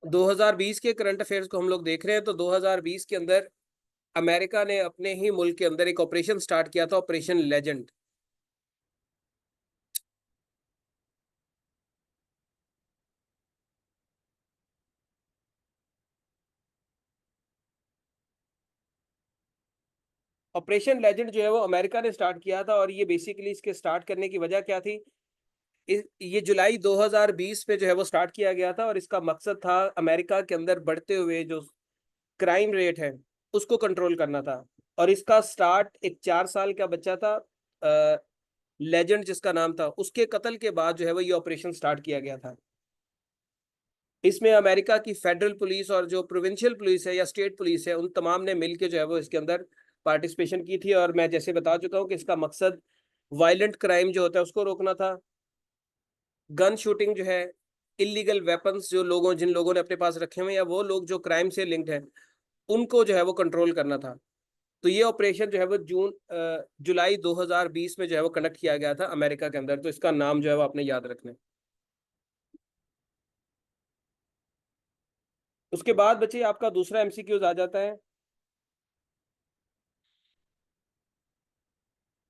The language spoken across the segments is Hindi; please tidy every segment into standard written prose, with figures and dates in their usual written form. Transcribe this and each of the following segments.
2020 के करंट अफेयर्स को हम लोग देख रहे हैं, तो 2020 के अंदर अमेरिका ने अपने ही मुल्क के अंदर एक ऑपरेशन स्टार्ट किया था, ऑपरेशन लेजेंड। ऑपरेशन लेजेंड जो है वो अमेरिका ने स्टार्ट किया था, और ये बेसिकली इसके स्टार्ट करने की वजह क्या थी? ये जुलाई 2020 में जो है वो स्टार्ट किया गया था, और इसका मकसद था अमेरिका के अंदर बढ़ते हुए जो क्राइम रेट है उसको कंट्रोल करना था। और इसका स्टार्ट एक 4 साल का बच्चा था, लेजेंड जिसका नाम था, उसके कत्ल के बाद जो है वो ये ऑपरेशन स्टार्ट किया गया था। इसमें अमेरिका की फेडरल पुलिस और जो प्रोविंशियल पुलिस है या स्टेट पुलिस है, उन तमाम ने मिलकर जो है वो इसके अंदर पार्टिसिपेशन की थी। और मैं जैसे बता चुका हूँ कि इसका मकसद वायलेंट क्राइम जो होता है उसको रोकना था, गन शूटिंग जो है, इलीगल वेपन्स जो जिन लोगों ने अपने पास रखे हुए हैं, या वो लोग जो क्राइम से लिंक्ड है, उनको जो है वो कंट्रोल करना था। तो ये ऑपरेशन जो है वो जुलाई 2020 में जो है वो कंडक्ट किया गया था अमेरिका के अंदर। तो इसका नाम जो है वो आपने याद रखना है। उसके बाद बच्चे आपका दूसरा एमसीक्यूज आ जाता है।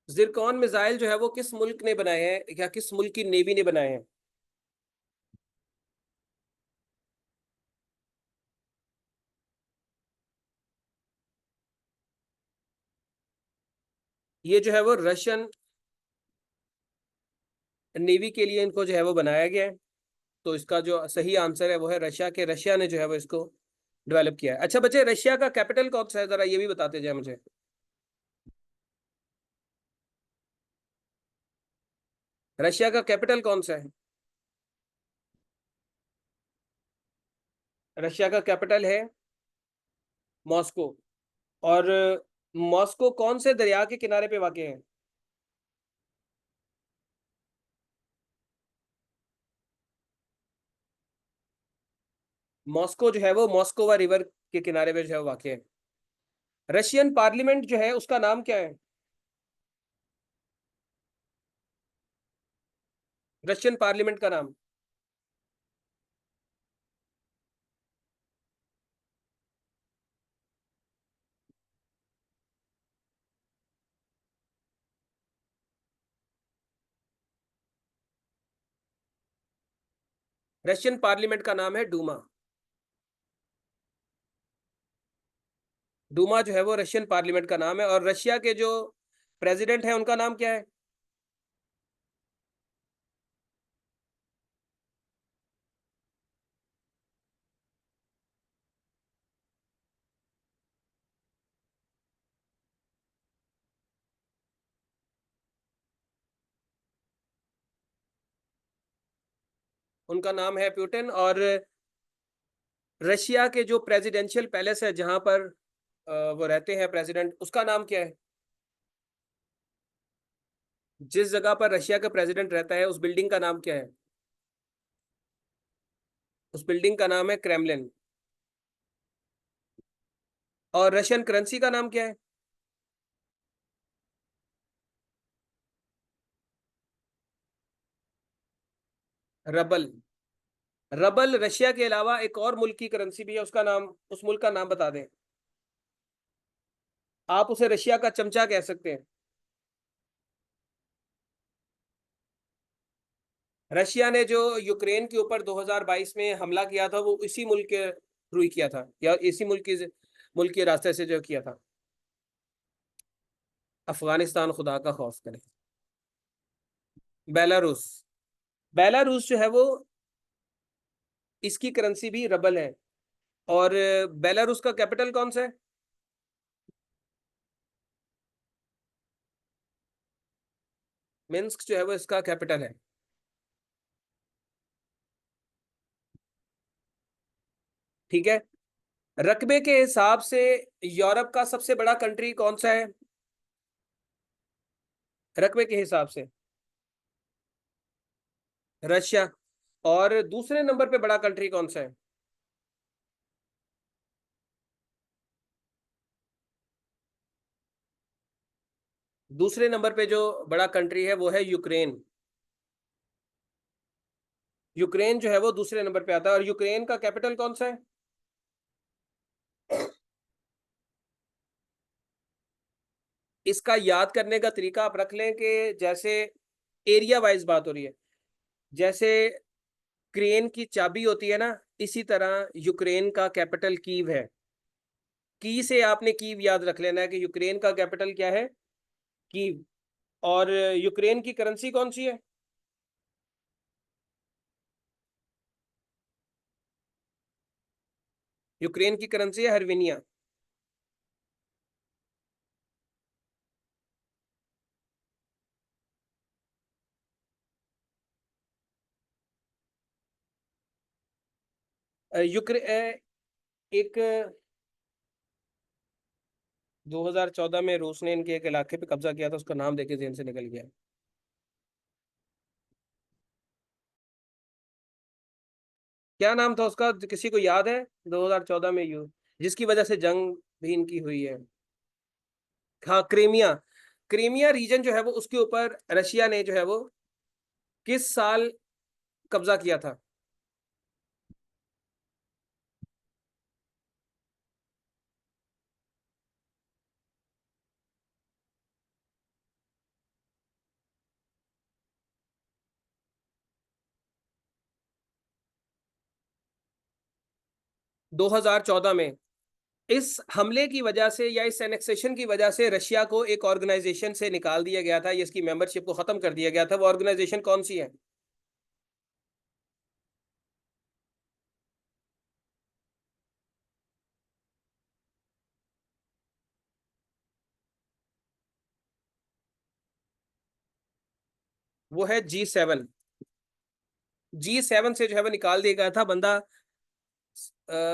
जिरकॉन मिसाइल जो है वो किस मुल्क ने बनाए हैं, या किस मुल्क की नेवी ने बनाए हैं? ये जो है वो रशियन नेवी के लिए इनको जो है वो बनाया गया है। तो इसका जो सही आंसर है वो है रशिया के। रशिया ने जो है वो इसको डेवलप किया है। अच्छा बच्चे, रशिया का कैपिटल कौन सा है, जरा ये भी बताते जाए मुझे। रशिया का कैपिटल कौन सा है? रशिया का कैपिटल है मॉस्को। और मॉस्को कौन से दरिया के किनारे पे वाक़ है? मॉस्को जो है वो मॉस्कोवा रिवर के किनारे पे जो है वाक़ है। रशियन पार्लियामेंट जो है उसका नाम क्या है? रशियन पार्लियामेंट का नाम। रशियन पार्लियामेंट का नाम है डूमा। डूमा जो है वो रशियन पार्लियामेंट का नाम है। और रशिया के जो प्रेसिडेंट है उनका नाम क्या है? उनका नाम है पुतिन। और रशिया के जो प्रेसिडेंशियल पैलेस है जहां पर वो रहते हैं प्रेसिडेंट, उसका नाम क्या है? जिस जगह पर रशिया का प्रेसिडेंट रहता है उस बिल्डिंग का नाम क्या है? उस बिल्डिंग का नाम है क्रेमलिन। और रशियन करेंसी का नाम क्या है? रबल। रबल रशिया के अलावा एक और मुल्क की करेंसी भी है, उसका नाम, उस मुल्क का नाम बता दें। आप उसे रशिया का चमचा कह सकते हैं। रशिया ने जो यूक्रेन के ऊपर 2022 में हमला किया था वो इसी मुल्क के थ्रू ही किया था, या इसी मुल्क के रास्ते से जो किया था। अफगानिस्तान खुदा का खौफ करे। बेलारूस। बेलारूस जो है वो, इसकी करेंसी भी रबल है। और बेलारूस का कैपिटल कौन सा है? मिन्स्क जो है वो इसका कैपिटल है। ठीक है। रकबे के हिसाब से यूरोप का सबसे बड़ा कंट्री कौन सा है? रकबे के हिसाब से रशिया। और दूसरे नंबर पे बड़ा कंट्री कौन सा है? दूसरे नंबर पे जो बड़ा कंट्री है वो है यूक्रेन। यूक्रेन जो है वो दूसरे नंबर पे आता है। और यूक्रेन का कैपिटल कौन सा है? इसका याद करने का तरीका आप रख लें कि जैसे एरिया वाइज बात हो रही है, जैसे क्रेन की चाबी होती है ना, इसी तरह यूक्रेन का कैपिटल कीव है। की से आपने कीव याद रख लेना है कि यूक्रेन का कैपिटल क्या है, कीव। और यूक्रेन की करेंसी कौन सी है? यूक्रेन की करेंसी है हरविनिया। यूक्रे एक 2014 में रूस ने इनके एक इलाके पे कब्जा किया था, उसका नाम देखे जेन से निकल गया। क्या नाम था उसका, किसी को याद है? 2014 में जिसकी वजह से जंग भी इनकी हुई है। हाँ, क्रीमिया। क्रीमिया रीजन जो है वो, उसके ऊपर रशिया ने जो है वो किस साल कब्जा किया था? 2014 में। इस हमले की वजह से या इस एनेक्सेशन की वजह से रशिया को एक ऑर्गेनाइजेशन से निकाल दिया गया था, इसकी मेंबरशिप को खत्म कर दिया गया था। वो ऑर्गेनाइजेशन कौन सी है? वो है G7। G7 से जो है वो निकाल दिया गया था बंदा।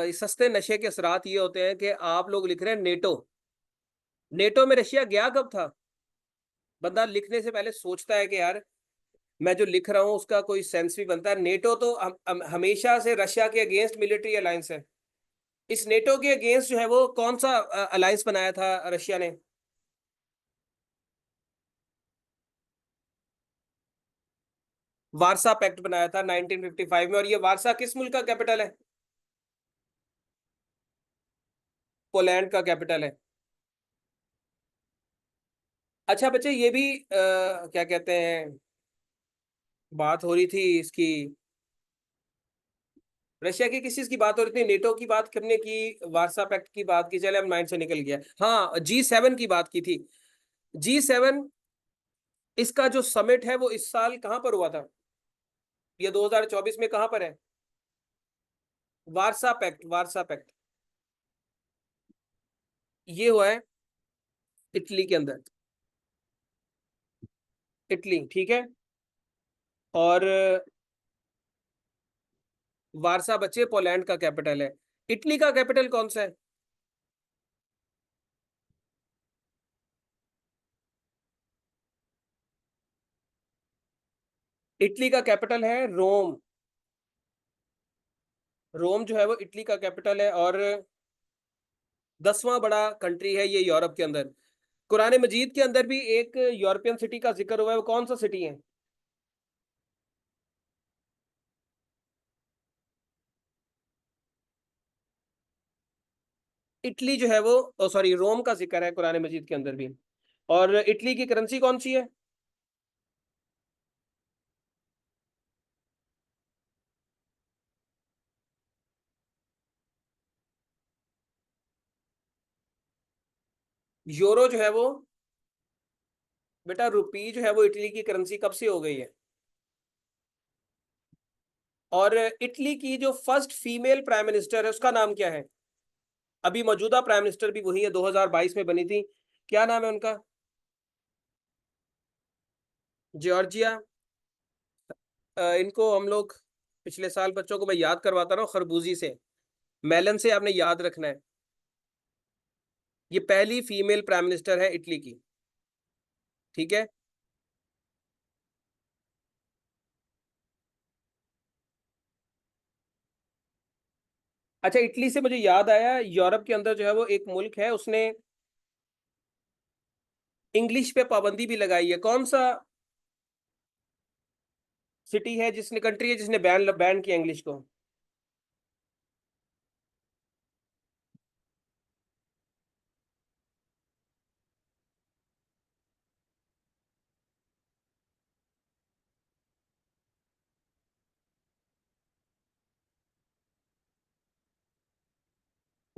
इस सस्ते नशे के असरात ये होते हैं कि आप लोग लिख रहे हैं नेटो। नेटो में रशिया गया कब था? बंदा लिखने से पहले सोचता है कि यार मैं जो लिख रहा हूँ उसका कोई सेंस भी बनता है। नेटो तो हमेशा से रशिया के अगेंस्ट मिलिट्री अलायंस है। इस नेटो के अगेंस्ट जो है वो कौन सा अलायंस बनाया था रशिया ने? वारसा पैक्ट बनाया था 1955 में। और ये वारसा किस मुल्क का कैपिटल है? पोलैंड का कैपिटल है। अच्छा बच्चे, ये भी क्या कहते हैं, बात हो रही थी इसकी, रशिया की किस चीज की बात हो रही थी? नेटो की बात करने की, वारसा पैक्ट की बात की, चले अब माइंड से निकल गया। हाँ, G7 की बात की थी। G7, इसका जो समिट है वो इस साल कहाँ पर हुआ था? ये 2024 में कहाँ पर है? वारसा पैक्ट, वारसा पैक्ट ये हुआ है इटली के अंदर। इटली, ठीक है। और वारसा बच्चे पोलैंड का कैपिटल है। इटली का कैपिटल कौन सा है? इटली का कैपिटल है रोम। रोम जो है वो इटली का कैपिटल है। और 10वां बड़ा कंट्री है ये यूरोप के अंदर। कुरान मजीद के अंदर भी एक यूरोपियन सिटी का जिक्र हुआ है, वो कौन सा सिटी है? इटली जो है वो, सॉरी, रोम का जिक्र है कुरान मजीद के अंदर भी। और इटली की करेंसी कौन सी है? यूरो जो है वो, बेटा रुपी जो है वो इटली की करेंसी कब से हो गई है? और इटली की जो फर्स्ट फीमेल प्राइम मिनिस्टर है उसका नाम क्या है? अभी मौजूदा प्राइम मिनिस्टर भी वही है, 2022 में बनी थी। क्या नाम है उनका? जॉर्जिया। इनको हम लोग पिछले साल बच्चों को मैं याद करवाता रहा हूँ, खरबूजी से, मेलन से आपने याद रखना है। ये पहली फीमेल प्राइम मिनिस्टर है इटली की। ठीक है। अच्छा, इटली से मुझे याद आया, यूरोप के अंदर जो है वो एक मुल्क है, उसने इंग्लिश पे पाबंदी भी लगाई है। कौन सा? सिटी है जिसने, कंट्री है जिसने बैन बैन किया इंग्लिश को।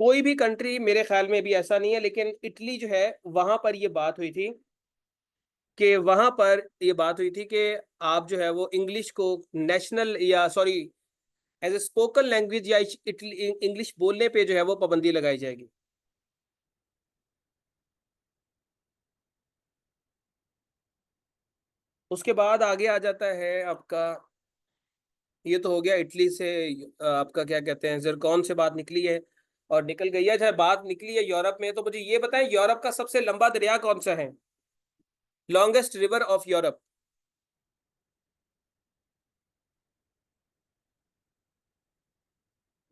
कोई भी कंट्री मेरे ख्याल में भी ऐसा नहीं है, लेकिन इटली जो है, वहां पर ये बात हुई थी कि वहां पर ये बात हुई थी कि आप जो है वो इंग्लिश को नेशनल, या sorry, as a spoken language या इटली इंग्लिश बोलने पे जो है वो पाबंदी लगाई जाएगी। उसके बाद आगे आ जाता है आपका, ये तो हो गया इटली से। आपका क्या कहते हैं, जिरकॉन से बात निकली है और निकल गई है, चाहे बात निकली है यूरोप में। तो मुझे ये बताएं, यूरोप का सबसे लंबा दरिया कौन सा है? Longest river of Europe.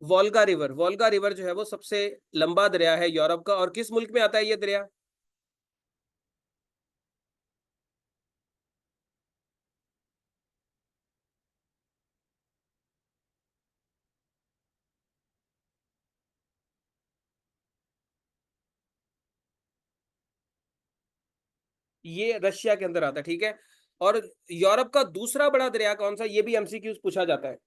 Volga river, Volga river जो है वो सबसे लंबा दरिया है यूरोप का। और किस मुल्क में आता है ये दरिया? ये रशिया के अंदर आता है, ठीक है। और यूरोप का दूसरा बड़ा दरिया कौन सा, ये भी एमसीक्यूज पूछा जाता है।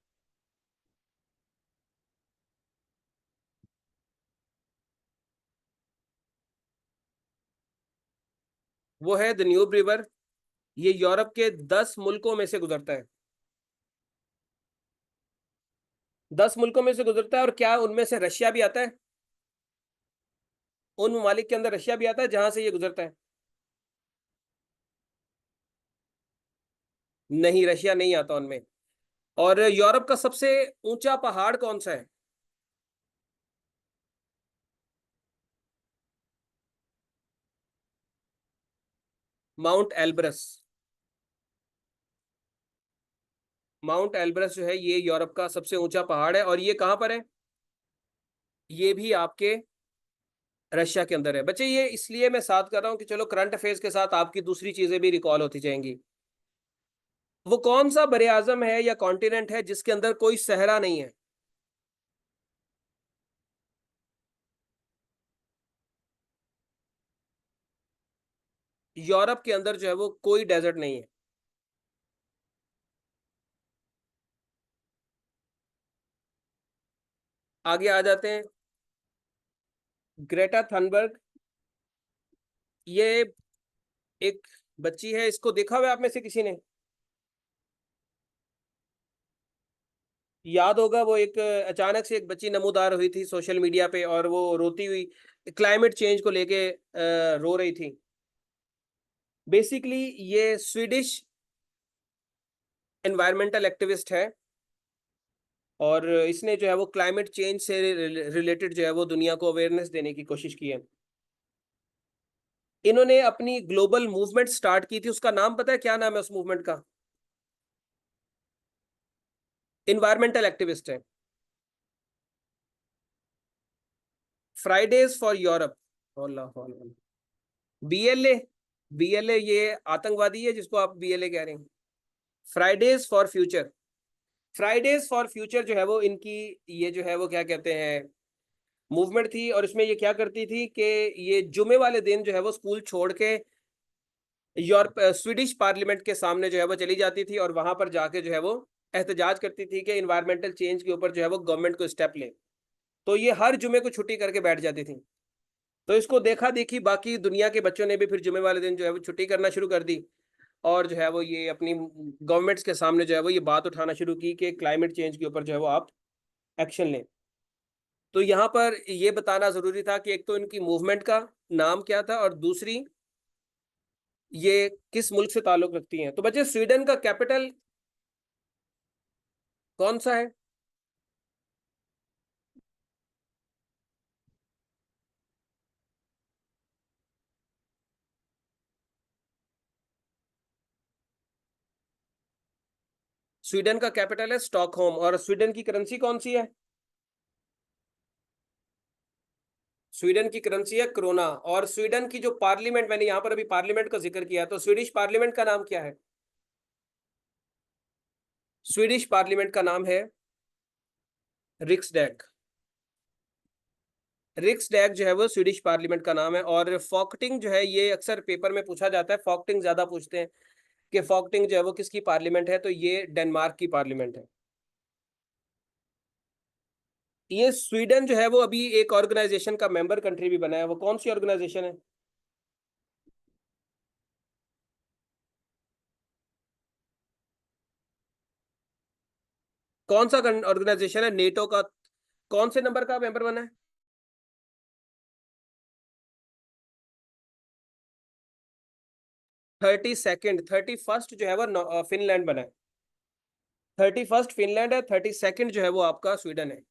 वो है दन्यूब रिवर। ये यूरोप के 10 मुल्कों में से गुजरता है। 10 मुल्कों में से गुजरता है। और क्या उनमें से रशिया भी आता है? उन ममालिक के अंदर रशिया भी आता है जहां से ये गुजरता है? नहीं, रशिया नहीं आता उनमें। और यूरोप का सबसे ऊंचा पहाड़ कौन सा है? Mount Elbrus. माउंट एल्ब्रस जो है ये यूरोप का सबसे ऊंचा पहाड़ है। और ये कहां पर है? ये भी आपके रशिया के अंदर है। बच्चे ये इसलिए मैं साथ कर रहा हूँ कि चलो करंट अफेयर्स के साथ आपकी दूसरी चीजें भी रिकॉल होती जाएंगी। वो कौन सा बरे आजम है या कॉन्टिनेंट है जिसके अंदर कोई सहरा नहीं है? यूरोप के अंदर जो है वो कोई डेजर्ट नहीं है। आगे आ जाते हैं। ग्रेटा थनबर्ग, ये एक बच्ची है, इसको देखा हुआ है आप में से किसी ने? याद होगा, वो एक अचानक से एक बच्ची नमूदार हुई थी सोशल मीडिया पे, और वो रोती हुई क्लाइमेट चेंज को लेके रो रही थी। बेसिकली ये स्वीडिश एनवायरमेंटल एक्टिविस्ट है। और इसने जो है वो क्लाइमेट चेंज से रिलेटेड जो है वो दुनिया को अवेयरनेस देने की कोशिश की है। इन्होंने अपनी ग्लोबल मूवमेंट स्टार्ट की थी, उसका नाम पता है क्या नाम है उस मूवमेंट का? इन्वायरमेंटल एक्टिविस्ट है। Fridays for Europe. BLA. BLA ये आतंकवादी है जिसको आप बीएलए कह रहे हैं। Fridays for future. Fridays for future जो है वो इनकी, ये जो है वो क्या कहते हैं, मूवमेंट थी। और इसमें ये क्या करती थी कि ये जुमे वाले दिन जो है वो स्कूल छोड़ के यूरोप स्वीडिश पार्लियामेंट के सामने जो है वो चली जाती थी, और वहां पर जाके जो है वो एहतजाज करती थी कि इन्वायरमेंटल चेंज के ऊपर जो है वो गवर्नमेंट को स्टेप ले। तो ये हर जुमे को छुट्टी करके बैठ जाती थी। तो इसको देखा देखी बाकी दुनिया के बच्चों ने भी फिर जुमे वाले दिन जो है वो छुट्टी करना शुरू कर दी। और जो है वो ये अपनी गवर्नमेंट्स के सामने जो है वो ये बात उठाना शुरू की कि क्लाइमेट चेंज के ऊपर जो है वो आप एक्शन लें। तो यहाँ पर ये बताना जरूरी था कि एक तो इनकी मूवमेंट का नाम क्या था, और दूसरी ये किस मुल्क से ताल्लुक रखती हैं। तो बच्चे, स्वीडन का कैपिटल कौन सा है? स्वीडन का कैपिटल है स्टॉकहोम। और स्वीडन की करेंसी कौन सी है? स्वीडन की करेंसी है क्रोना। और स्वीडन की जो पार्लियामेंट, मैंने यहाँ पर अभी पार्लियामेंट का जिक्र किया, तो स्वीडिश पार्लियामेंट का नाम क्या है? स्वीडिश पार्लियामेंट का नाम है रिक्सडैग। रिक्सडैग जो है वो स्वीडिश पार्लियामेंट का नाम है। और फॉक्टिंग जो है ये अक्सर पेपर में पूछा जाता है, फॉक्टिंग ज्यादा पूछते हैं कि फॉक्टिंग जो है वो किसकी पार्लियामेंट है, तो ये डेनमार्क की पार्लियामेंट है। ये स्वीडन जो है वो अभी एक ऑर्गेनाइजेशन का मेंबर कंट्री भी बना है, वो कौन सी ऑर्गेनाइजेशन है? कौन सा ऑर्गेनाइजेशन है नेटो का? कौन से नंबर का मेंबर बना है? 32nd, 31st जो है वो फिनलैंड बना है। 31st फिनलैंड है, 32nd जो है वो आपका स्वीडन है।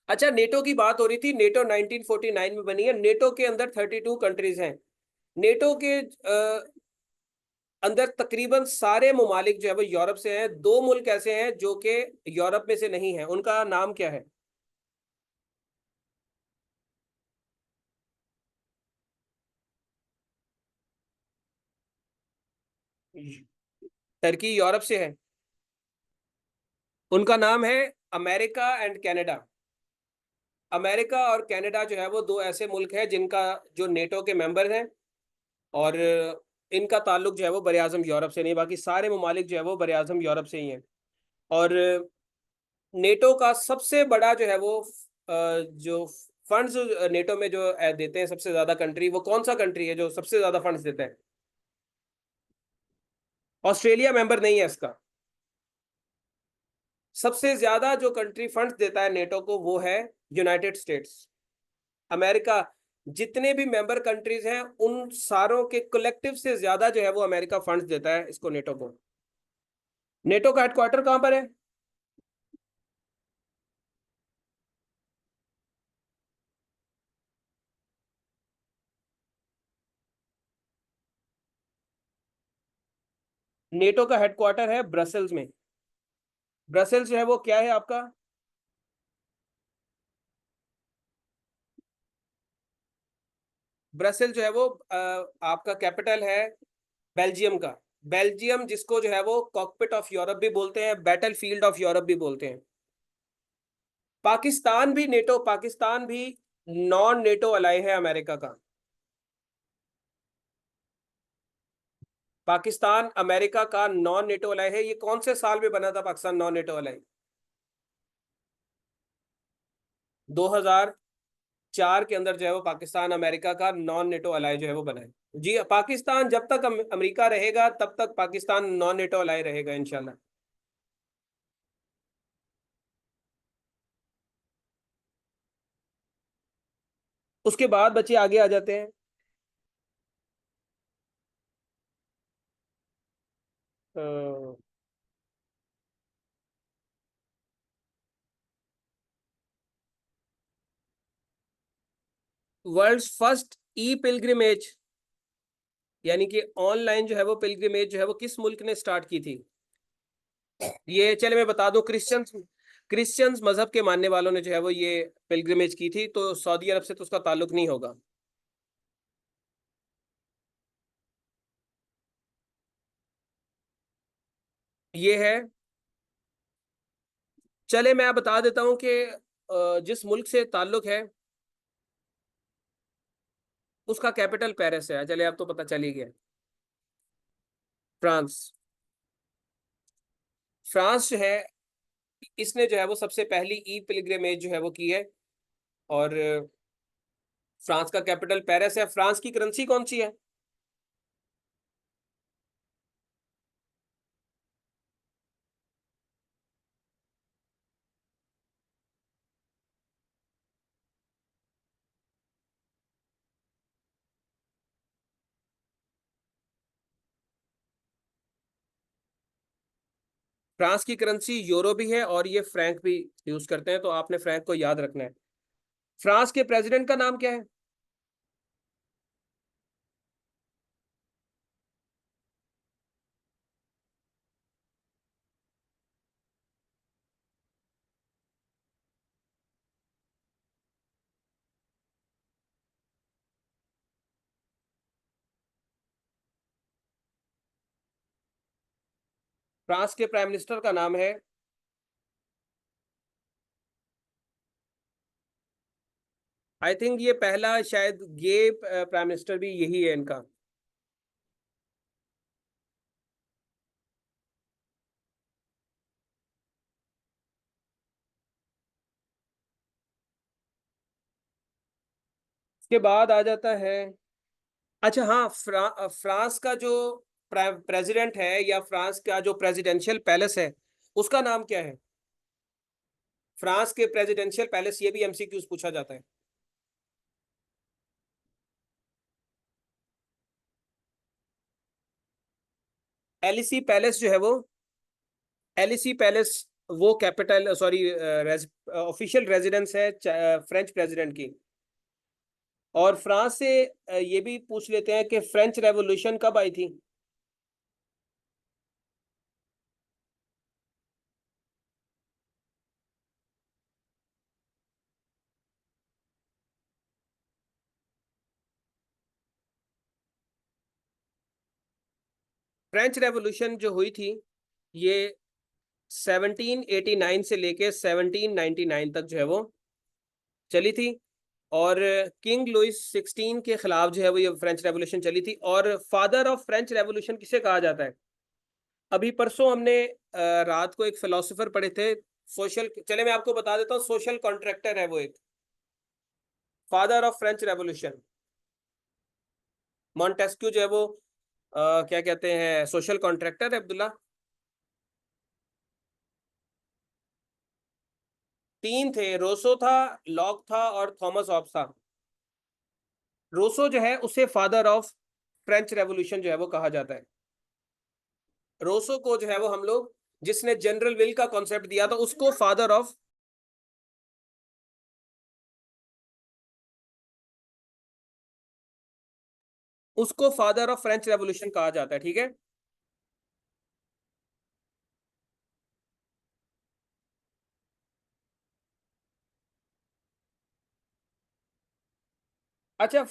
अच्छा, नेटो की बात हो रही थी। नेटो 1949 में बनी है। नेटो के अंदर 32 कंट्रीज हैं। नेटो के अंदर तकरीबन सारे ममालिक जो है वो यूरोप से हैं। दो मुल्क ऐसे हैं जो कि यूरोप में से नहीं है, उनका नाम क्या है? टर्की यूरोप से है। उनका नाम है अमेरिका एंड कनाडा। अमेरिका और कनाडा जो है वो दो ऐसे मुल्क हैं जिनका, जो नेटो के मेंबर हैं। और इनका ताल्लुक जो है वो बरे आजम यूरोप से नहीं, बाकी सारे ममालिक जो है वो बरे आजम यूरोप से ही हैं। और नेटो का सबसे बड़ा जो है वो जो फंड्स नेटो में जो देते हैं सबसे ज्यादा कंट्री, वो कौन सा कंट्री है जो सबसे ज्यादा फंड्स देते हैं? ऑस्ट्रेलिया मेंबर नहीं है इसका। सबसे ज्यादा जो कंट्री फंड्स देता है नेटो को वो है यूनाइटेड स्टेट्स, अमेरिका। जितने भी मेंबर कंट्रीज हैं उन सारों के कलेक्टिव से ज्यादा जो है वो अमेरिका फंड्स देता है इसको, नेटो को। नेटो का हेडक्वार्टर कहां पर है? नेटो का हेडक्वार्टर है ब्रसल्स में। ब्रसल्स जो है वो क्या है आपका? ब्रसेल जो है वो आपका कैपिटल है बेल्जियम का। बेल्जियम जिसको जो है वो कॉकपिट ऑफ यूरोप भी बोलते हैं, बैटल फील्ड ऑफ यूरोप भी बोलते हैं। पाकिस्तान भी नॉन नेटो अलाई है अमेरिका का। पाकिस्तान अमेरिका का नॉन नेटो अलाई है। ये कौन से साल में बना था पाकिस्तान नॉन नेटो अलाई? 2004 के अंदर जो है वो पाकिस्तान अमेरिका का नॉन नेटो अलाई जो है वो बना है। जी, पाकिस्तान जब तक अमेरिका रहेगा तब तक पाकिस्तान नॉन नेटो अलाई रहेगा इंशाल्लाह। उसके बाद बच्चे आगे आ जाते हैं। वर्ल्ड्स फर्स्ट ई पिलग्रिमेज, यानी कि ऑनलाइन जो है वो पिलग्रिमेज जो है वो किस मुल्क ने स्टार्ट की थी? ये चले मैं बता दूं, क्रिश्चियंस मजहब के मानने वालों ने जो है वो ये पिलग्रिमेज की थी, तो सऊदी अरब से तो उसका ताल्लुक नहीं होगा। ये है, चले मैं बता देता हूं कि जिस मुल्क से ताल्लुक है उसका कैपिटल पेरिस है। चले अब तो पता चल ही गया। फ्रांस। फ्रांस जो है, इसने जो है वो सबसे पहली ई पिलग्रिमेज जो है वो की है। और फ्रांस का कैपिटल पेरिस है। फ्रांस की करेंसी कौन सी है? फ्रांस की करेंसी यूरो भी है और ये फ्रैंक भी यूज करते हैं, तो आपने फ्रैंक को याद रखना है। फ्रांस के प्रेसिडेंट का नाम क्या है? फ्रांस के प्राइम मिनिस्टर का नाम है, आई थिंक ये पहला शायद गे प्राइम मिनिस्टर भी यही है इनका। इसके बाद आ जाता है, अच्छा हाँ, फ्रांस का जो प्रेसिडेंट है या फ्रांस का जो प्रेसिडेंशियल पैलेस है उसका नाम क्या है? फ्रांस के प्रेसिडेंशियल पैलेस, ये भी एमसीक्यूज पूछा जाता है। एलिसी पैलेस जो है वो, एलिसी पैलेस वो कैपिटल, सॉरी, ऑफिशियल रेजिडेंस है फ्रेंच प्रेसिडेंट की। और फ्रांस से ये भी पूछ लेते हैं कि फ्रेंच रेवोल्यूशन कब आई थी? फ्रेंच रेवोल्यूशन जो हुई थी ये 1789 से लेके 1799 तक जो है वो चली थी। और किंग लुइस 16 के खिलाफ जो है वो ये फ्रेंच रेवोल्यूशन चली थी। और फादर ऑफ फ्रेंच रेवोल्यूशन किसे कहा जाता है? अभी परसों हमने रात को एक फिलोसोफर पढ़े थे, सोशल, चले मैं आपको बता देता हूँ, सोशल कॉन्ट्रैक्टर है वो एक, father of French revolution. Montesquieu जो है वो क्या कहते हैं, सोशल कॉन्ट्रैक्टर है अब्दुल्ला। तीन थे, रोसो था, लॉक था और थॉमस हॉब्स था। रोसो जो है उसे फादर ऑफ फ्रेंच रेवोल्यूशन जो है वो कहा जाता है। रोसो को जो है वो हम लोग, जिसने जनरल विल का कॉन्सेप्ट दिया था उसको फादर ऑफ, उसको फादर ऑफ फ्रेंच रेवोल्यूशन कहा जाता है, ठीक है। अच्छा,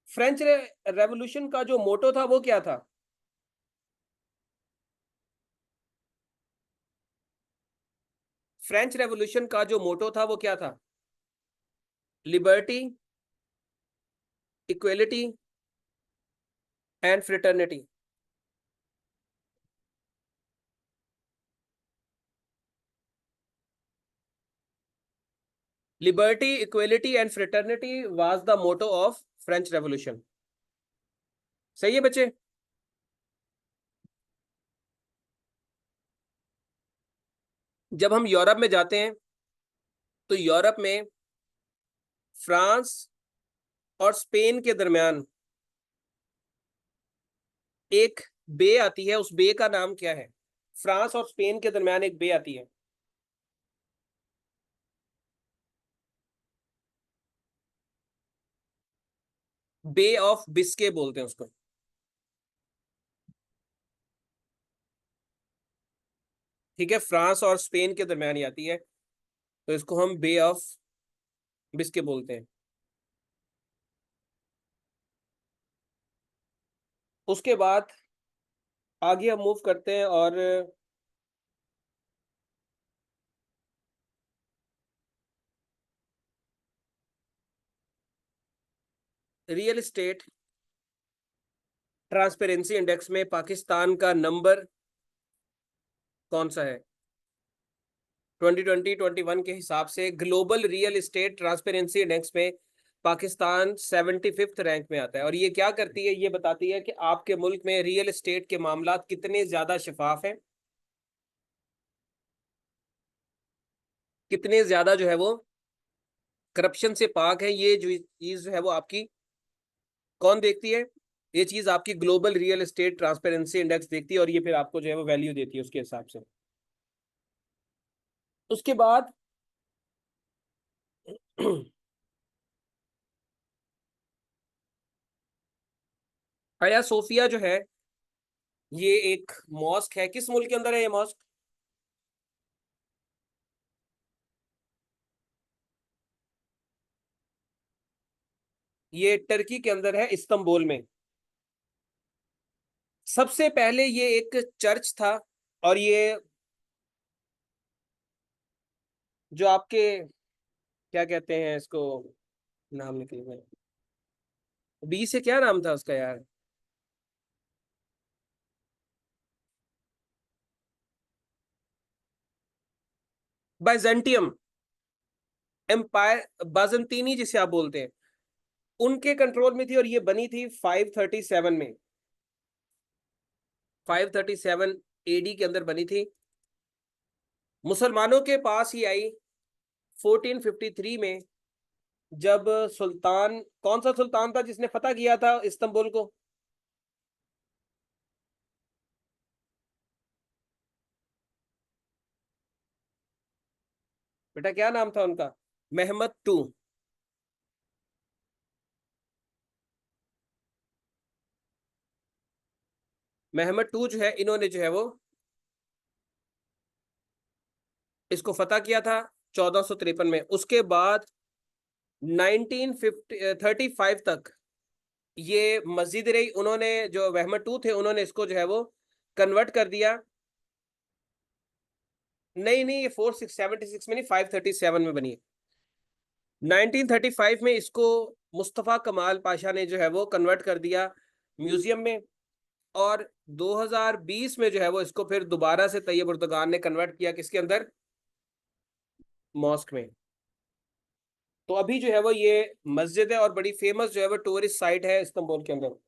फ्रेंच रेवोल्यूशन का जो मोटो था वो क्या था? फ्रेंच रेवोल्यूशन का जो मोटो था वो क्या था? Liberty, equality and fraternity. Liberty, equality and fraternity was the motto of French revolution. सही है बच्चे? जब हम यूरोप में जाते हैं तो यूरोप में फ्रांस और स्पेन के दरमियान एक बे आती है, उस बे का नाम क्या है? फ्रांस और स्पेन के दरमियान एक बे आती है, बे ऑफ बिस्के बोलते हैं उसको। ठीक है, फ्रांस और स्पेन के दरमियान ही आती है, तो इसको हम बे ऑफ बिस्के बोलते हैं। उसके बाद आगे हम मूव करते हैं और रियल एस्टेट ट्रांसपेरेंसी इंडेक्स में पाकिस्तान का नंबर कौन सा है? 2020-21 के हिसाब से global real estate transparency index में पाकिस्तान 75th रैंक में आता है। और ये क्या करती है, ये बताती है कि आपके मुल्क में रियल एस्टेट के मामला कितने ज्यादा शफाफ हैं, कितने ज्यादा जो है वो करप्शन से पाक है। ये जो चीज है वो आपकी कौन देखती है? ये चीज आपकी global real estate transparency index देखती है, और ये फिर आपको जो है वो वैल्यू देती है उसके हिसाब से। उसके बाद हाया सोफिया जो है ये एक मॉस्क है, किस मुल्क के अंदर है ये मॉस्क? ये टर्की के अंदर है, इस्तांबुल में। सबसे पहले ये एक चर्च था, और ये जो आपके क्या कहते हैं इसको, नाम निकल गया, बी से क्या नाम था उसका यार, बाइजेंटियम एम्पायर, बाजेंटीनी जिसे आप बोलते हैं, उनके कंट्रोल में थी, और ये बनी थी 537 में, 537 एडी के अंदर बनी थी। मुसलमानों के पास ही आई 1453 में, जब सुल्तान, कौन सा सुल्तान था जिसने फतह किया था इस्तांबुल को? बेटा क्या नाम था उनका? Mehmed to. मेहमद टू जो है, इन्होंने जो है वो इसको फतह किया था 1453 में। उसके बाद 1935 तक ये मस्जिद रही। उन्होंने, जो मेहमद टू थे, उन्होंने इसको जो है वो कन्वर्ट कर दिया। नहीं नहीं, ये 476 में नहीं, 537 में बनी है। 1935 में इसको मुस्तफ़ा कमाल पाशा ने जो है वो कन्वर्ट कर दिया म्यूजियम में, और 2020 में जो है वो इसको फिर दोबारा से तैयब उर्दगान ने कन्वर्ट किया, किसके अंदर? मॉस्क में। तो अभी जो है वो ये मस्जिद है, और बड़ी फेमस जो है वो टूरिस्ट साइट है इस्तांबुल के अंदर।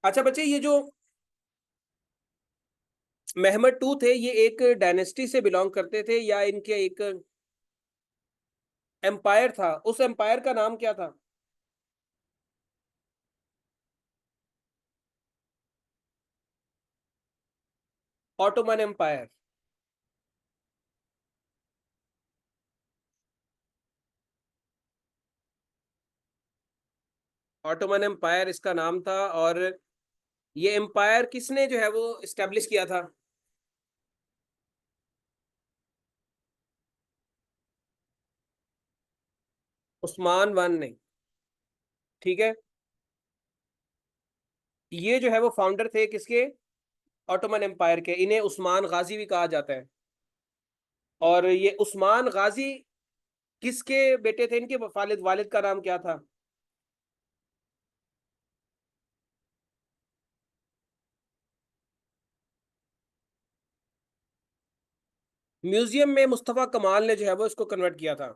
अच्छा बच्चे, ये जो मेहमद टू थे, ये एक डायनेस्टी से बिलोंग करते थे, या इनके एक एम्पायर था? उस एम्पायर का नाम क्या था? Ottoman empire. ऑटोमन एम्पायर इसका नाम था, और ये एम्पायर किसने जो है वो इस्टेब्लिश किया था? उस्मान वन ने। ठीक है। ये जो है वो फाउंडर थे किसके? ऑटोमन एम्पायर के। इन्हें उस्मान गाजी भी कहा जाता है। और ये उस्मान गाजी किसके बेटे थे? इनके वालिद, वालिद का नाम क्या था? म्यूजियम में मुस्तफा कमाल ने जो है वो इसको कन्वर्ट किया था।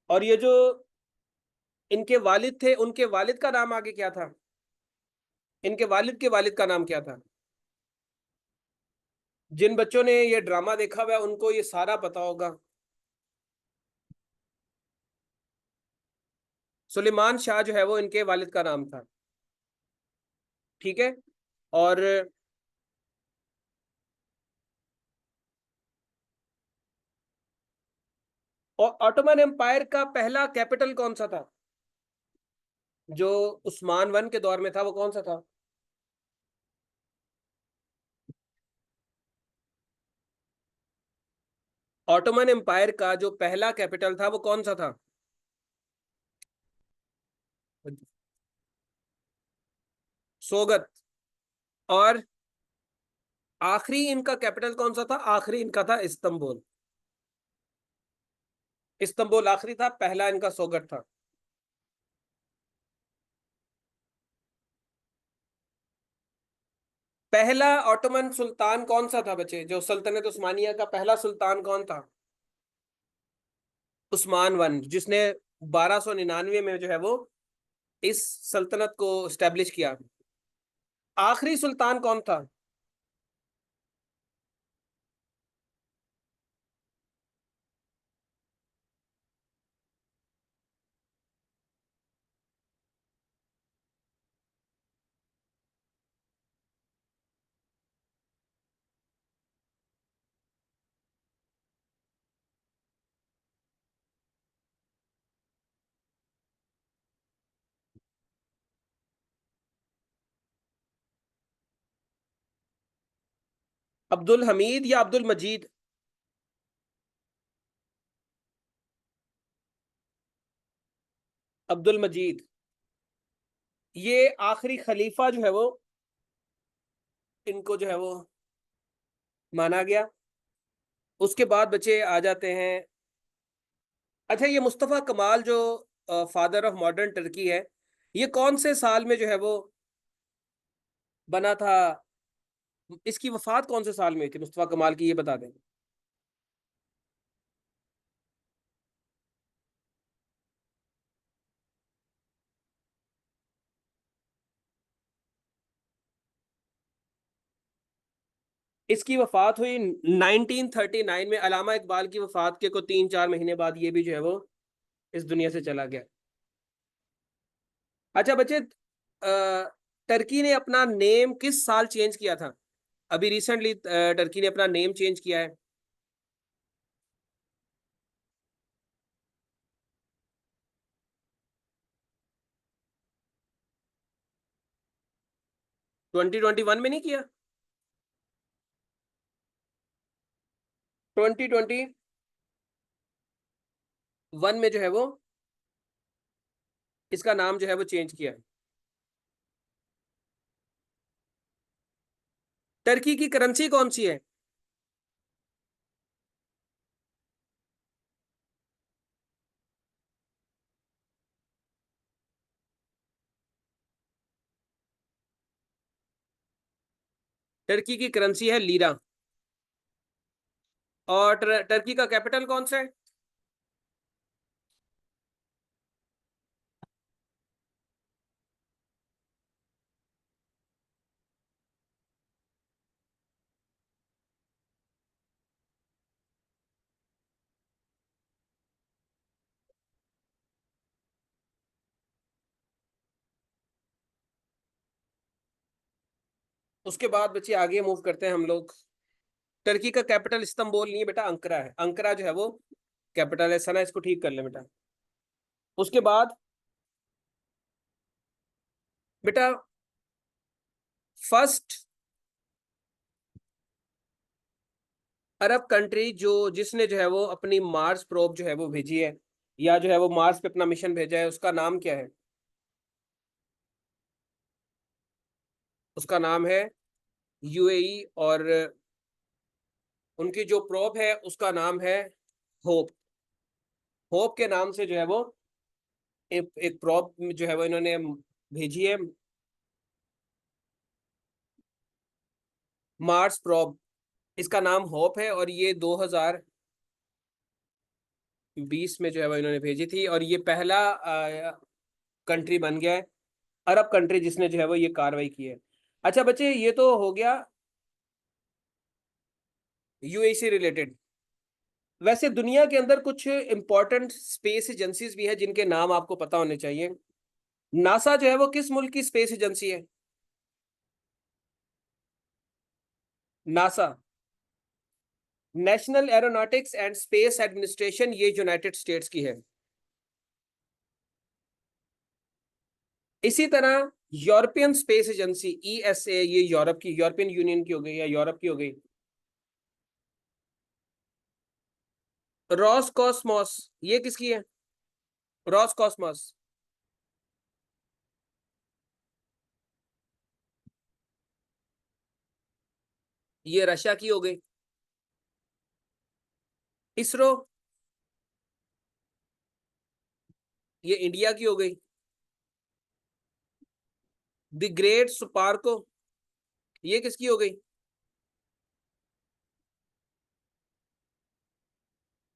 और ये जो इनके वालिद थे, उनके वालिद का नाम आगे क्या था? इनके वालिद के वालिद का नाम क्या था? जिन बच्चों ने ये ड्रामा देखा हुआ है उनको ये सारा पता होगा। सुलेमान शाह जो है वो इनके वालिद का नाम था। ठीक है। और ऑटोमन एम्पायर का पहला कैपिटल कौन सा था? जो उस्मान वन के दौर में था, वो कौन सा था? ऑटोमन एम्पायर का जो पहला कैपिटल था वो कौन सा था? सोगत। और आखिरी इनका कैपिटल कौन सा था? आखिरी इनका था इस्तांबुल। इस्तांबुल आखिरी था, पहला इनका सोगट था। पहला ऑटोमन सुल्तान कौन सा था बच्चे? जो सल्तनत उस्मानिया का पहला सुल्तान कौन था? उस्मान वन, जिसने 1299 में जो है वो इस सल्तनत को स्टैब्लिश किया। आखिरी सुल्तान कौन था? अब्दुल हमीद या अब्दुल मजीद? अब्दुल मजीद, ये आखिरी खलीफा जो है वो इनको जो है वो माना गया। उसके बाद बच्चे आ जाते हैं। अच्छा, ये मुस्तफा कमाल जो फादर ऑफ मॉडर्न टर्की है, ये कौन से साल में जो है वो बना था? इसकी वफात कौन से साल में हुई थी मुस्तफा कमाल की, ये बता दें। इसकी वफात हुई 1939 में। अलामा इकबाल की वफात के को 3-4 महीने बाद ये भी जो है वो इस दुनिया से चला गया। अच्छा बच्चे, टर्की ने अपना नेम किस साल चेंज किया था? अभी रिसेंटली टर्की ने अपना नेम चेंज किया है। 2021 में नहीं किया? 2021 में जो है वो इसका नाम जो है वो चेंज किया है। टर्की की करेंसी कौन सी है? टर्की की करेंसी है लीरा। और टर्की का कैपिटल कौन सा है? उसके बाद बच्चे आगे मूव करते हैं हम लोग। टर्की का कैपिटल इस्तांबुल नहीं है बेटा, अंकरा है। अंकरा जो है वो कैपिटल है। सना इसको ठीक कर ले बेटा। उसके बाद बेटा, फर्स्ट अरब कंट्री जो जिसने जो है वो अपनी मार्स प्रोब जो है वो भेजी है, या जो है वो मार्स पे अपना मिशन भेजा है, उसका नाम क्या है? उसका नाम है यूएई। और उनकी जो प्रोब है उसका नाम है होप। होप के नाम से जो है वो एक प्रोब जो है वो इन्होंने भेजी है, मार्स प्रोब। इसका नाम होप है और ये 2020 में जो है वो इन्होंने भेजी थी, और ये पहला कंट्री बन गया है, अरब कंट्री, जिसने जो है वो ये कार्रवाई की है। अच्छा बच्चे, ये तो हो गया यूएई से रिलेटेड। वैसे दुनिया के अंदर कुछ इंपॉर्टेंट स्पेस एजेंसीज भी है जिनके नाम आपको पता होने चाहिए। नासा जो है वो किस मुल्क की स्पेस एजेंसी है? NASA, national aeronautics and space administration, ये यूनाइटेड स्टेट्स की है। इसी तरह यूरोपियन स्पेस एजेंसी ईएसए, ये यूरोप की, यूरोपियन यूनियन की हो गई या यूरोप की हो गई। रॉस कॉस्मोस, ये किसकी है? रॉस कॉस्मोस, ये रशिया की हो गई। इसरो, ये इंडिया की हो गई। द ग्रेट सुपार्को, ये किसकी हो गई?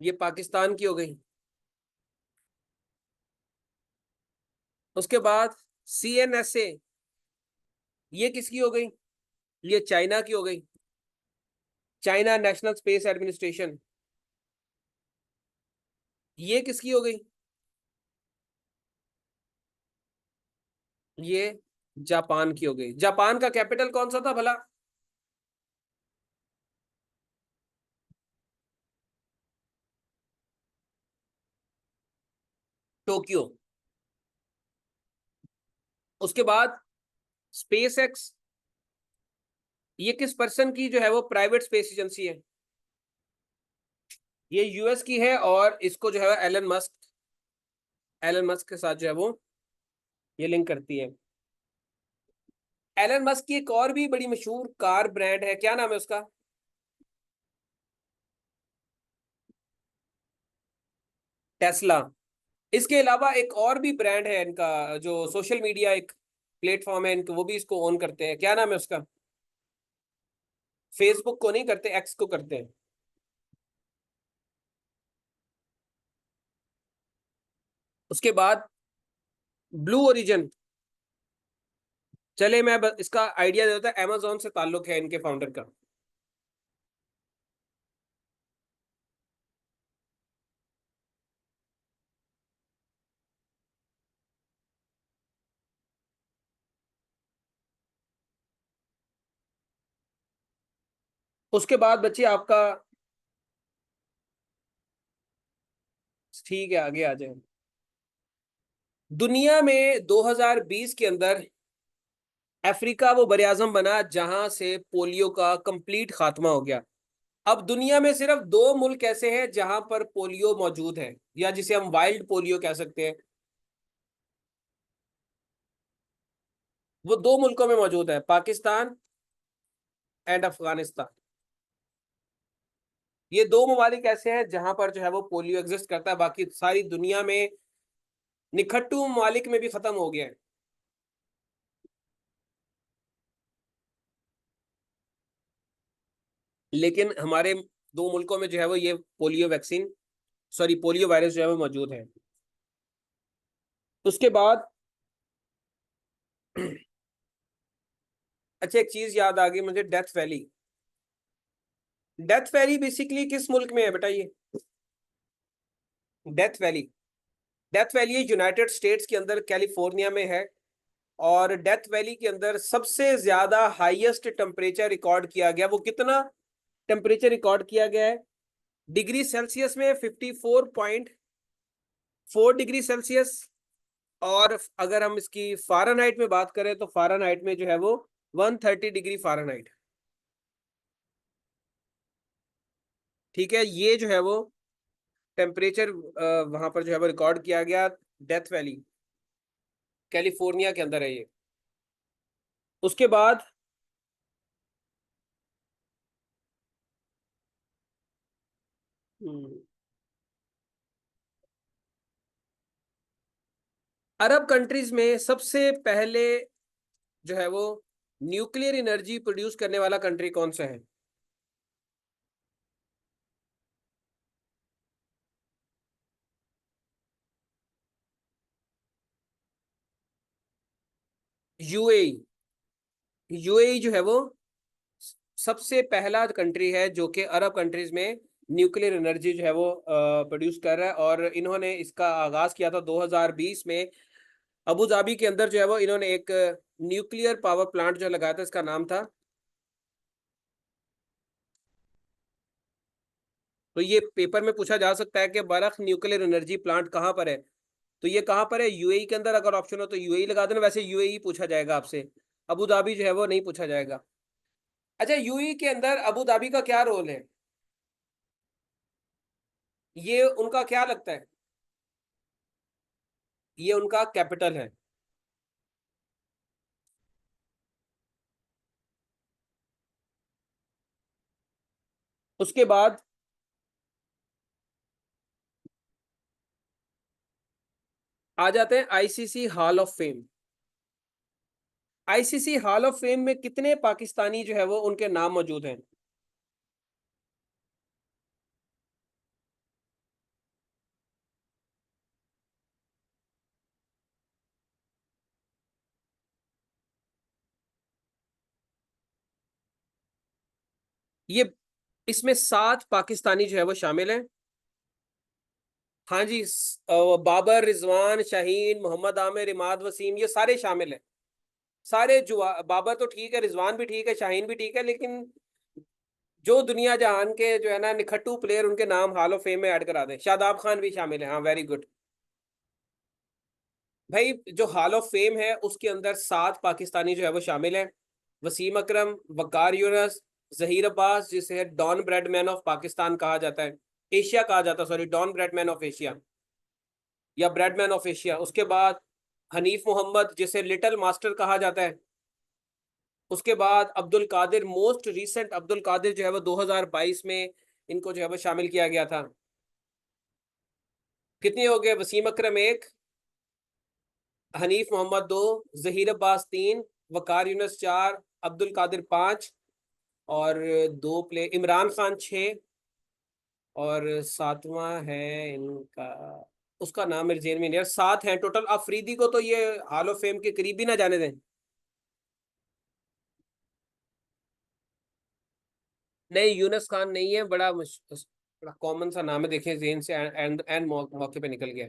ये पाकिस्तान की हो गई। उसके बाद सीएनएसए, ये किसकी हो गई? ये चाइना की हो गई। चाइना नेशनल स्पेस एडमिनिस्ट्रेशन, ये किसकी हो गई? ये जापान की हो गई। जापान का कैपिटल कौन सा था भला? टोक्यो। उसके बाद स्पेस एक्स, ये किस पर्सन की जो है वो प्राइवेट स्पेस एजेंसी है? ये यूएस की है, और इसको जो है एलन मस्क एलन मस्क के साथ जो है वो ये लिंक करती है। एलन मस्क की एक और भी बड़ी मशहूर कार ब्रांड है, क्या नाम है उसका? टेस्ला। इसके अलावा एक और भी ब्रांड है इनका, जो सोशल मीडिया एक प्लेटफॉर्म है इनका, वो भी इसको ओन करते हैं, क्या नाम है उसका? फेसबुक को नहीं करते, एक्स को करते हैं। उसके बाद ब्लू ओरिजिन। चले मैं इसका आइडिया दे देता हूं, अमेजोन से ताल्लुक है इनके फाउंडर का। उसके बाद बच्चे आपका, ठीक है आगे आ जाए। दुनिया में 2020 के अंदर अफ्रीका वो बरआज़म बना जहां से पोलियो का कंप्लीट खात्मा हो गया। अब दुनिया में सिर्फ दो मुल्क ऐसे हैं जहां पर पोलियो मौजूद है, या जिसे हम वाइल्ड पोलियो कह सकते हैं। वो दो मुल्कों में मौजूद है, पाकिस्तान एंड अफगानिस्तान। ये दो ममालिक ऐसे हैं जहां पर जो है वो पोलियो एग्जिस्ट करता है, बाकी सारी दुनिया में निखट्टू ममालिक में भी खत्म हो गया है। लेकिन हमारे दो मुल्कों में जो है वो ये polio vaccine, sorry polio virus जो है वो मौजूद है। उसके बाद अच्छा, एक चीज याद आ गई मुझे, death valley. Death valley basically किस मुल्क में है बेटा ये? Death valley, death valley United states के अंदर कैलिफोर्निया में है। और डेथ वैली के अंदर सबसे ज्यादा हाईएस्ट टेम्परेचर रिकॉर्ड किया गया, वो कितना टेम्परेचर रिकॉर्ड किया गया है? डिग्री सेल्सियस में 54.4 डिग्री सेल्सियस। और अगर हम इसकी फ़ारेनहाइट में बात करें तो फ़ारेनहाइट में जो है वो 130 डिग्री फ़ारेनहाइट। ठीक है, ये जो है वो टेम्परेचर वहां पर जो है वो रिकॉर्ड किया गया, डेथ वैली कैलिफोर्निया के अंदर है ये। उसके बाद हम्म, अरब कंट्रीज में सबसे पहले जो है वो न्यूक्लियर एनर्जी प्रोड्यूस करने वाला कंट्री कौन सा है? यूएई। यूएई जो है वो सबसे पहला कंट्री है जो कि अरब कंट्रीज में न्यूक्लियर एनर्जी जो है वो प्रोड्यूस कर रहा है। और इन्होंने इसका आगाज किया था 2020 में। अबू धाबी के अंदर जो है वो इन्होंने एक न्यूक्लियर पावर प्लांट जो लगाया था, इसका नाम था, तो ये पेपर में पूछा जा सकता है कि बरख न्यूक्लियर एनर्जी प्लांट कहाँ पर है। तो ये कहाँ पर है? यूएई के अंदर। अगर ऑप्शन हो तो यूएई लगा देना, वैसे यूएई पूछा जाएगा आपसे, अबू धाबी जो है वो नहीं पूछा जाएगा। अच्छा, यूएई के अंदर अबू धाबी का क्या रोल है, ये उनका क्या लगता है? ये उनका कैपिटल है। उसके बाद आ जाते हैं ICC hall of fame. ICC hall of fame में कितने पाकिस्तानी जो है वो उनके नाम मौजूद हैं? ये इसमें 7 पाकिस्तानी जो है वो शामिल हैं। हाँ जी, बाबर, रिजवान, शाहीन, मोहम्मद आमिर, इमाद वसीम, ये सारे शामिल हैं। सारे जुआ, बाबर तो ठीक है, रिजवान भी ठीक है, शाहीन भी ठीक है, लेकिन जो दुनिया जहान के जो है ना निखट्टू प्लेयर, उनके नाम हॉल ऑफ फेम में ऐड करा दें। शादाब खान भी शामिल है, हाँ वेरी गुड। भाई जो हॉल ऑफ फेम है उसके अंदर 7 पाकिस्तानी जो है वो शामिल हैं। वसीम अकरम, वकार यूनस, जहीर अब्बास, जिसे डॉन ब्रेडमैन ऑफ पाकिस्तान कहा जाता है, एशिया कहा जाता है, sorry, Don Bradman of Asia. या ब्रेडमैन ऑफ एशिया। उसके बाद हनीफ मोहम्मद, जिसे लिटिल मास्टर कहा जाता है। उसके बाद अब्दुल कादिर, मोस्ट रीसेंट अब्दुल कादिर जो है वो 2022 में इनको जो है वो शामिल किया गया था। कितने हो गए? वसीम अकरम एक, हनीफ मोहम्मद दो, जहीर अब्बास तीन, वकार यूनुस चार, अब्दुल कादिर पांच, और दो प्ले इमरान खान छः, और सातवां है इनका, उसका नाम मेरे जेल में नहीं है। सात हैं टोटल। अफरीदी को तो ये हॉल ऑफ फेम के करीब भी ना जाने दें। नहीं, यूनस खान नहीं है। बड़ा कॉमन सा नाम है, देखें जेन से एंड मौके पे निकल गया।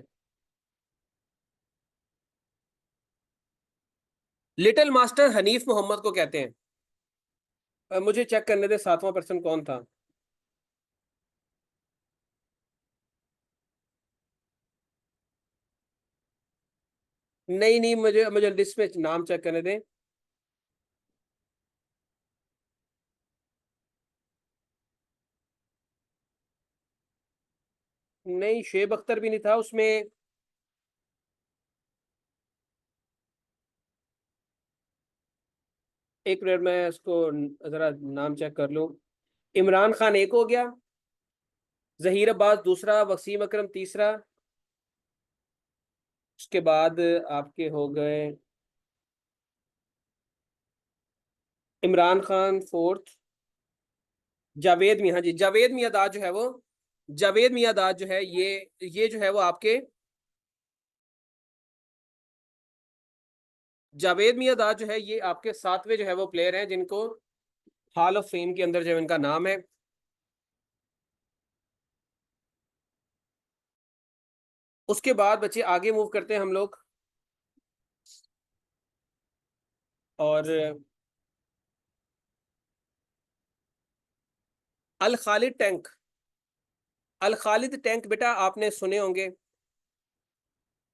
लिटिल मास्टर हनीफ मोहम्मद को कहते हैं। मुझे चेक करने दे सातवां पर्सन कौन था। नहीं नहीं, मुझे मुझे लिस्ट में नाम चेक करने दें। नहीं, शेब अख्तर भी नहीं था उसमें। एक मिनट, मैं उसको जरा नाम चेक कर लूं। इमरान खान एक हो गया, जहीर अब्बास दूसरा, वसीम अकरम तीसरा। उसके बाद आपके हो गए इमरान खान फोर्थ, जावेद मियाँ। हाँ जी, जावेद मियाँदाद जो है वो, जावेद मियाँदाद जो है ये जो है वो आपके, जावेद मियाँदाद जो है ये आपके सातवें जो है वो प्लेयर हैं जिनको हॉल ऑफ फेम के अंदर जो है इनका नाम है। उसके बाद बच्चे आगे मूव करते हैं हम लोग। और अल खालिद टैंक, अल खालिद टैंक बेटा आपने सुने होंगे।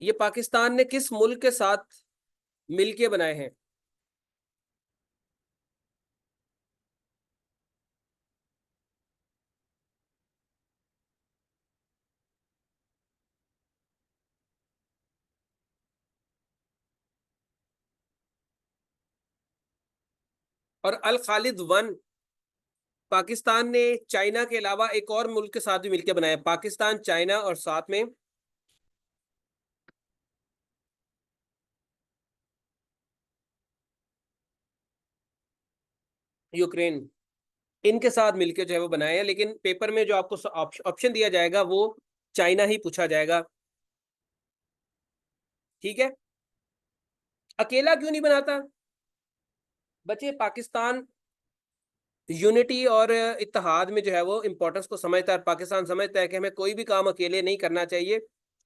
ये पाकिस्तान ने किस मुल्क के साथ मिलके बनाए हैं? और अल खालिद वन पाकिस्तान ने चाइना के अलावा एक और मुल्क के साथ भी मिलकर बनाया। पाकिस्तान, चाइना और साथ में यूक्रेन, इनके साथ मिलकर जो है वो बनाए हैं। लेकिन पेपर में जो आपको ऑप्शन दिया जाएगा वो चाइना ही पूछा जाएगा। ठीक है। अकेला क्यों नहीं बनाता? बच्चे, पाकिस्तान यूनिटी और इत्तेहाद में जो है वो इंपॉर्टेंस को समझता है। पाकिस्तान समझता है कि हमें कोई भी काम अकेले नहीं करना चाहिए,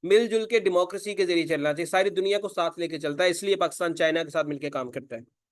मिलजुल के डेमोक्रेसी के जरिए चलना चाहिए, सारी दुनिया को साथ लेके चलता है। इसलिए पाकिस्तान चाइना के साथ मिलकर काम करता है।